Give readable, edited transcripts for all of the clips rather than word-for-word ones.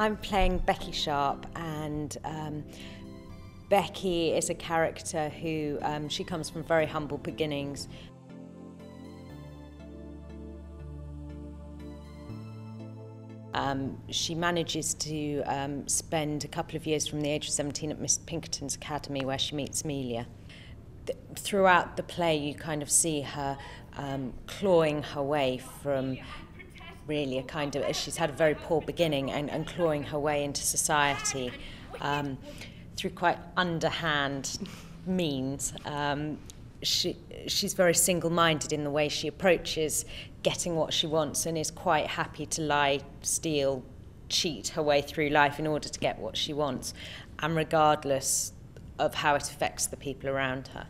I'm playing Becky Sharp, and Becky is a character who, she comes from very humble beginnings. She manages to spend a couple of years from the age of 17 at Miss Pinkerton's Academy, where she meets Amelia. Throughout the play you kind of see her clawing her way from really a kind of, she's had a very poor beginning, and clawing her way into society through quite underhand means. She's very single-minded in the way she approaches getting what she wants, and is quite happy to lie, steal, cheat her way through life in order to get what she wants, and regardless of how it affects the people around her.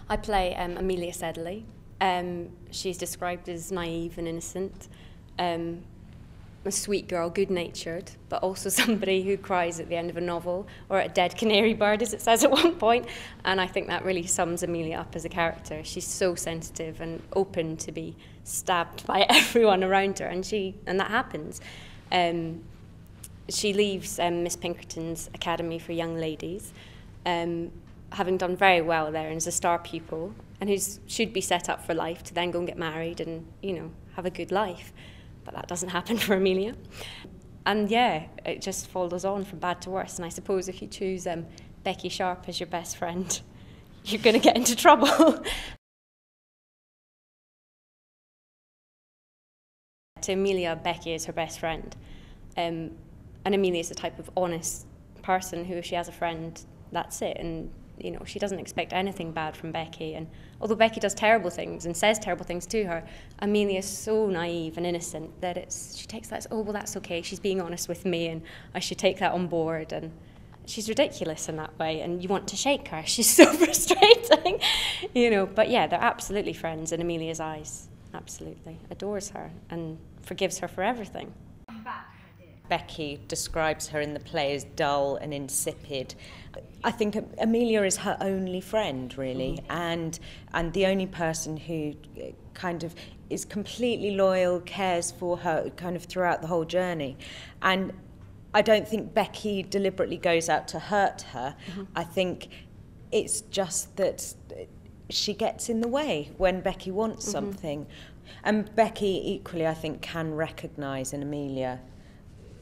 I play Amelia Sedley. She's described as naive and innocent, a sweet girl, good-natured, but also somebody who cries at the end of a novel, or a dead canary bird, as it says at one point. And I think that really sums Amelia up as a character. She's so sensitive and open to be stabbed by everyone around her, and that happens. She leaves Miss Pinkerton's Academy for Young Ladies, having done very well there and is a star pupil, and who should be set up for life to then go and get married and, you know, have a good life. But that doesn't happen for Amelia. And yeah, it just follows on from bad to worse. And I suppose if you choose Becky Sharp as your best friend, you're going to get into trouble. To Amelia, Becky is her best friend. And Amelia is the type of honest person who, if she has a friend, that's it. And you know, she doesn't expect anything bad from Becky. And although Becky does terrible things and says terrible things to her, Amelia is so naive and innocent that she takes that as, oh, well, that's okay, she's being honest with me and I should take that on board. And she's ridiculous in that way, and you want to shake her. She's so frustrating, you know. But yeah, they're absolutely friends in Amelia's eyes. Absolutely. Adores her and forgives her for everything. Becky describes her in the play as dull and insipid. I think Amelia is her only friend, really, and the only person who kind of is completely loyal, cares for her kind of throughout the whole journey. And I don't think Becky deliberately goes out to hurt her. I think it's just that she gets in the way when Becky wants something. And Becky equally, I think, can recognise in Amelia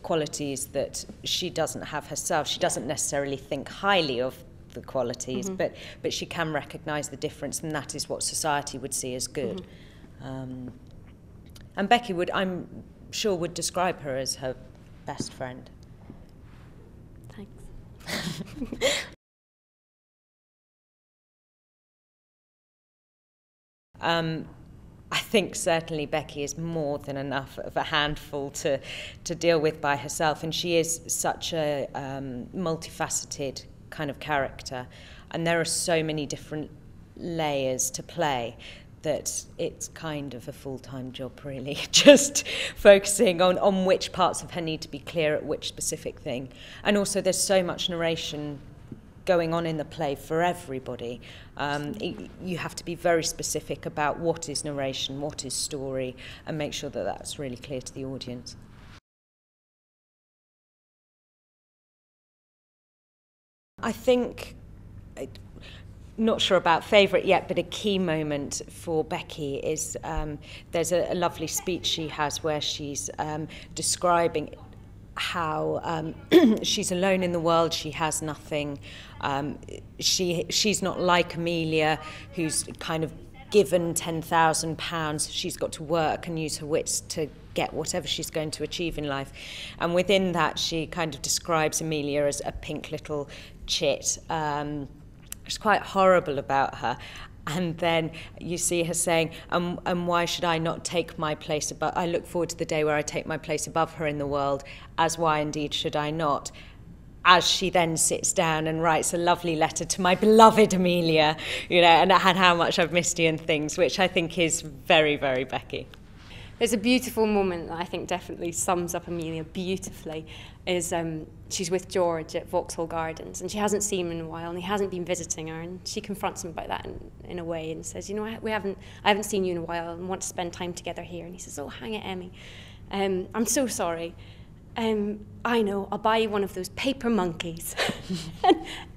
qualities that she doesn't have herself. She doesn't necessarily think highly of the qualities, but she can recognise the difference, and that is what society would see as good. And Becky would, I'm sure, would describe her as her best friend. Thanks. I think certainly Becky is more than enough of a handful to deal with by herself, and she is such a multifaceted kind of character, and there are so many different layers to play that it's kind of a full-time job, really, just focusing on which parts of her need to be clear at which specific thing. And also there's so much narration going on in the play for everybody. You have to be very specific about what is narration, what is story, and make sure that that's really clear to the audience. I think, not sure about favourite yet, but a key moment for Becky is there's a lovely speech she has where she's describing how she's alone in the world, she has nothing. She's not like Amelia, who's kind of given £10,000. She's got to work and use her wits to get whatever she's going to achieve in life. And within that, she kind of describes Amelia as a pink little chit. It's quite horrible about her. And then you see her saying, and why should I not take my place above? I look forward to the day where I take my place above her in the world, as why indeed should I not? As she then sits down and writes a lovely letter to my beloved Amelia, you know, and how much I've missed you and things, which I think is very, very Becky. There's a beautiful moment that I think definitely sums up Amelia beautifully, is she's with George at Vauxhall Gardens, and she hasn't seen him in a while, and he hasn't been visiting her, and she confronts him about that in a way and says, you know, I haven't seen you in a while and want to spend time together here. And he says, oh, hang it, Emmy. I'm so sorry. I know, I'll buy you one of those paper monkeys.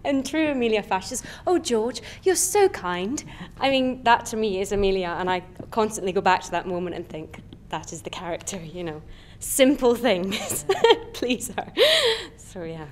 and true Amelia fashion says, oh, George, you're so kind. I mean, that to me is Amelia, and I constantly go back to that moment and think, that is the character, you know. Simple things please her. So, yeah.